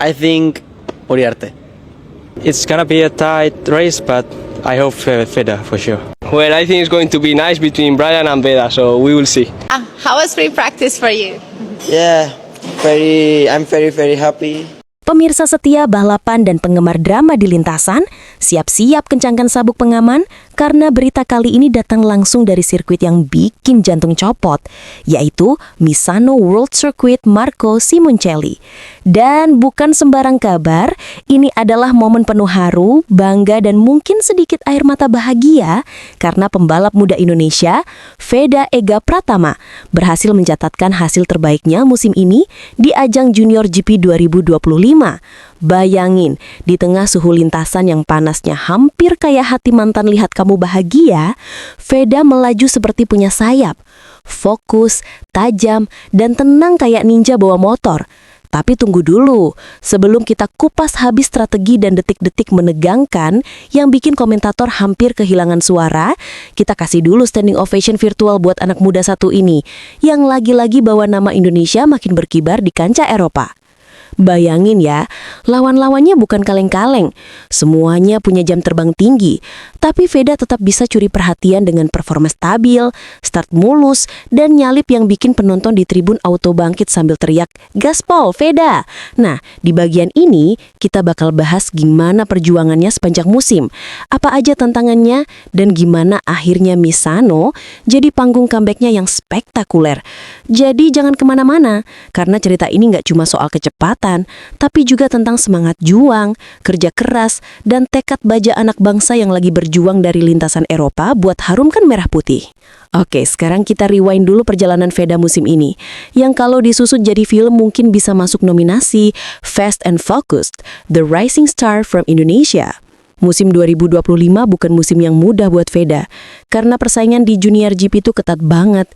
I think Uriarte. It's gonna be a tight race, but I hope Veda for sure. Well, I think it's going to be nice between Brian and Veda, so we will see. How was free practice for you? Yeah, I'm very happy. Pemirsa setia balapan dan penggemar drama di lintasan, siap-siap kencangkan sabuk pengaman karena berita kali ini datang langsung dari sirkuit yang bikin jantung copot, yaitu Misano World Circuit Marco Simoncelli. Dan bukan sembarang kabar, ini adalah momen penuh haru, bangga dan mungkin sedikit air mata bahagia karena pembalap muda Indonesia, Veda Ega Pratama, berhasil mencatatkan hasil terbaiknya musim ini di ajang Junior GP 2025. Bayangin, di tengah suhu lintasan yang panasnya hampir kayak hati mantan lihat kamu bahagia, Veda melaju seperti punya sayap. Fokus, tajam, dan tenang kayak ninja bawa motor. Tapi tunggu dulu, sebelum kita kupas habis strategi dan detik-detik menegangkan yang bikin komentator hampir kehilangan suara, kita kasih dulu standing ovation virtual buat anak muda satu ini, yang lagi-lagi bawa nama Indonesia makin berkibar di kancah Eropa. Bayangin ya, lawan-lawannya bukan kaleng-kaleng. Semuanya punya jam terbang tinggi. Tapi Veda tetap bisa curi perhatian dengan performa stabil, start mulus, dan nyalip yang bikin penonton di tribun auto bangkit sambil teriak, "Gaspol, Veda!" Nah, di bagian ini kita bakal bahas gimana perjuangannya sepanjang musim, apa aja tantangannya, dan gimana akhirnya Misano jadi panggung comebacknya yang spektakuler. Jadi jangan kemana-mana, karena cerita ini nggak cuma soal kecepatan, tapi juga tentang semangat juang, kerja keras, dan tekad baja anak bangsa yang lagi berjuang dari lintasan Eropa buat harumkan merah putih. Oke, sekarang kita rewind dulu perjalanan Veda musim ini, yang kalau disusut jadi film mungkin bisa masuk nominasi Fast and Focused, The Rising Star from Indonesia. Musim 2025 bukan musim yang mudah buat Veda, karena persaingan di Junior GP itu ketat banget.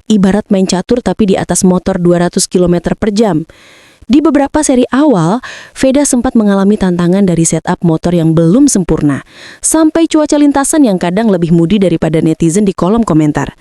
Ibarat main catur tapi di atas motor 200 km per jam. Di beberapa seri awal, Veda sempat mengalami tantangan dari setup motor yang belum sempurna, sampai cuaca lintasan yang kadang lebih mudi daripada netizen di kolom komentar.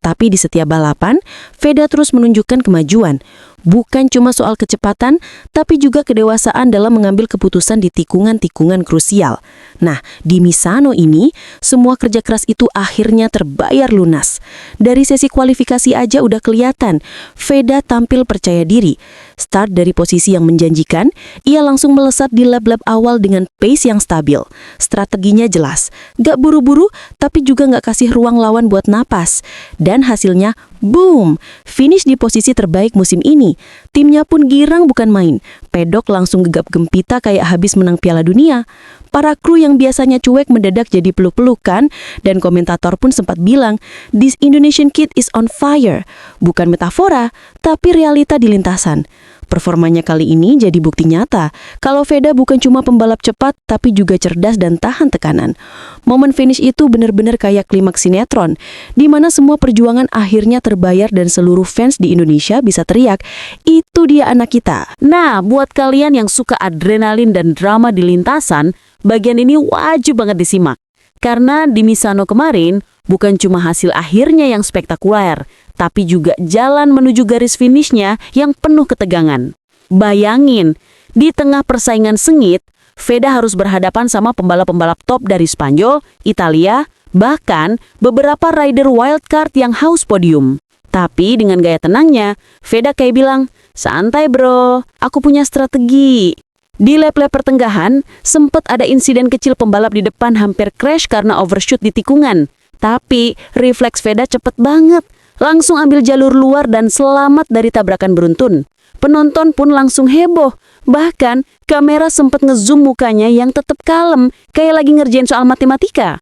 Tapi di setiap balapan, Veda terus menunjukkan kemajuan. Bukan cuma soal kecepatan, tapi juga kedewasaan dalam mengambil keputusan di tikungan-tikungan krusial. Nah, di Misano ini, semua kerja keras itu akhirnya terbayar lunas. Dari sesi kualifikasi aja udah kelihatan, Veda tampil percaya diri. Start dari posisi yang menjanjikan, ia langsung melesat di lap-lap awal dengan pace yang stabil. Strateginya jelas, gak buru-buru, tapi juga gak kasih ruang lawan buat napas. Dan hasilnya, boom! Finish di posisi terbaik musim ini. Timnya pun girang bukan main. Pedok langsung gegap gempita kayak habis menang Piala Dunia. Para kru yang biasanya cuek mendadak jadi peluk-pelukan, dan komentator pun sempat bilang, "This Indonesian kid is on fire." Bukan metafora, tapi realita di lintasan. Performanya kali ini jadi bukti nyata kalau Veda bukan cuma pembalap cepat, tapi juga cerdas dan tahan tekanan. Momen finish itu benar-benar kayak klimaks sinetron, di mana semua perjuangan akhirnya terbayar dan seluruh fans di Indonesia bisa teriak, "Itu dia anak kita." Nah, buat kalian yang suka adrenalin dan drama di lintasan, bagian ini wajib banget disimak. Karena di Misano kemarin, bukan cuma hasil akhirnya yang spektakuler, tapi juga jalan menuju garis finishnya yang penuh ketegangan. Bayangin, di tengah persaingan sengit, Veda harus berhadapan sama pembalap-pembalap top dari Spanyol, Italia, bahkan beberapa rider wildcard yang haus podium. Tapi dengan gaya tenangnya, Veda kayak bilang, "Santai bro, aku punya strategi." Di lap-lap pertengahan, sempat ada insiden kecil pembalap di depan hampir crash karena overshoot di tikungan. Tapi, refleks Veda cepet banget. Langsung ambil jalur luar dan selamat dari tabrakan beruntun. Penonton pun langsung heboh. Bahkan, kamera sempat ngezoom mukanya yang tetap kalem, kayak lagi ngerjain soal matematika.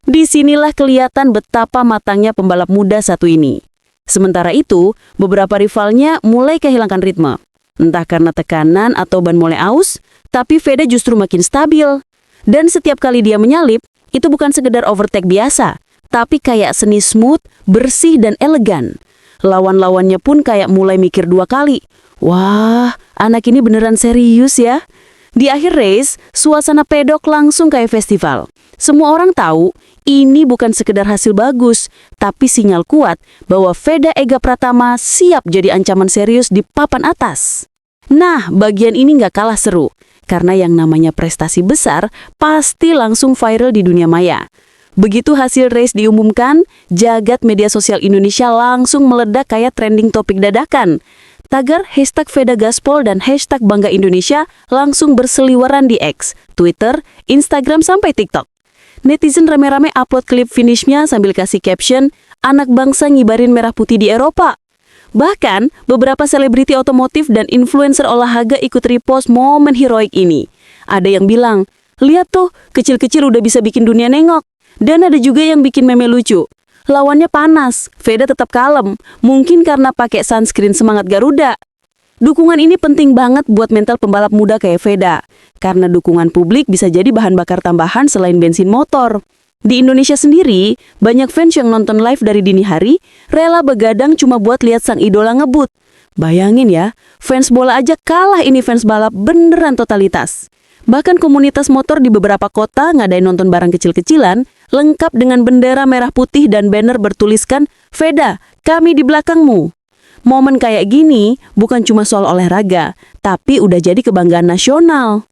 Disinilah kelihatan betapa matangnya pembalap muda satu ini. Sementara itu, beberapa rivalnya mulai kehilangan ritme. Entah karena tekanan atau ban mulai aus, tapi Veda justru makin stabil. Dan setiap kali dia menyalip, itu bukan sekedar overtake biasa, tapi kayak seni smooth, bersih, dan elegan. Lawan-lawannya pun kayak mulai mikir dua kali. Wah, anak ini beneran serius ya. Di akhir race, suasana pedok langsung kayak festival. Semua orang tahu, ini bukan sekedar hasil bagus, tapi sinyal kuat bahwa Veda Ega Pratama siap jadi ancaman serius di papan atas. Nah, bagian ini nggak kalah seru. Karena yang namanya prestasi besar pasti langsung viral di dunia maya. Begitu hasil race diumumkan, jagat media sosial Indonesia langsung meledak kayak trending topik dadakan. Tagar #VedaGaspol dan #BanggaIndonesia langsung berseliweran di X, Twitter, Instagram sampai TikTok. Netizen rame-rame upload klip finishnya sambil kasih caption, "Anak bangsa ngibarin merah putih di Eropa." Bahkan, beberapa selebriti otomotif dan influencer olahraga ikut repost momen heroik ini. Ada yang bilang, "Lihat tuh, kecil-kecil udah bisa bikin dunia nengok." Dan ada juga yang bikin meme lucu. Lawannya panas, Veda tetap kalem, mungkin karena pakai sunscreen semangat Garuda. Dukungan ini penting banget buat mental pembalap muda kayak Veda, karena dukungan publik bisa jadi bahan bakar tambahan selain bensin motor. Di Indonesia sendiri, banyak fans yang nonton live dari dini hari, rela begadang cuma buat lihat sang idola ngebut. Bayangin ya, fans bola aja kalah ini fans balap beneran totalitas. Bahkan komunitas motor di beberapa kota ngadain nonton bareng kecil-kecilan, lengkap dengan bendera merah putih dan banner bertuliskan, "Veda, kami di belakangmu." Momen kayak gini bukan cuma soal olahraga, tapi udah jadi kebanggaan nasional.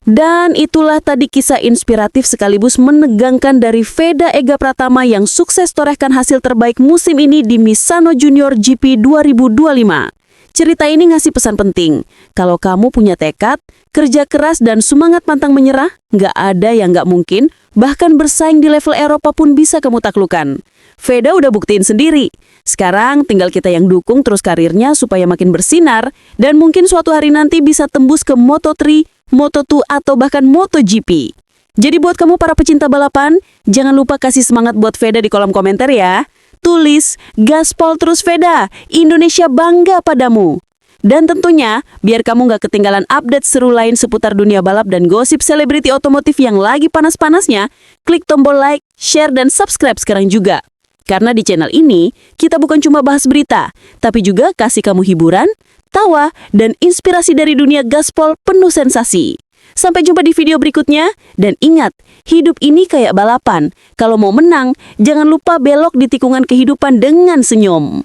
Dan itulah tadi kisah inspiratif sekaligus menegangkan dari Veda Ega Pratama yang sukses torehkan hasil terbaik musim ini di Misano Junior GP 2025. Cerita ini ngasih pesan penting. Kalau kamu punya tekad, kerja keras dan semangat pantang menyerah, nggak ada yang nggak mungkin, bahkan bersaing di level Eropa pun bisa kamu taklukkan. Veda udah buktiin sendiri. Sekarang tinggal kita yang dukung terus karirnya supaya makin bersinar, dan mungkin suatu hari nanti bisa tembus ke Moto3, Moto2 atau bahkan MotoGP. Jadi buat kamu para pecinta balapan, jangan lupa kasih semangat buat Veda di kolom komentar ya. Tulis, "Gaspol terus Veda, Indonesia bangga padamu." Dan tentunya, biar kamu nggak ketinggalan update seru lain seputar dunia balap dan gosip selebriti otomotif yang lagi panas-panasnya, klik tombol like, share, dan subscribe sekarang juga. Karena di channel ini, kita bukan cuma bahas berita, tapi juga kasih kamu hiburan, tawa, dan inspirasi dari dunia gaspol penuh sensasi. Sampai jumpa di video berikutnya, dan ingat, hidup ini kayak balapan. Kalau mau menang, jangan lupa belok di tikungan kehidupan dengan senyum.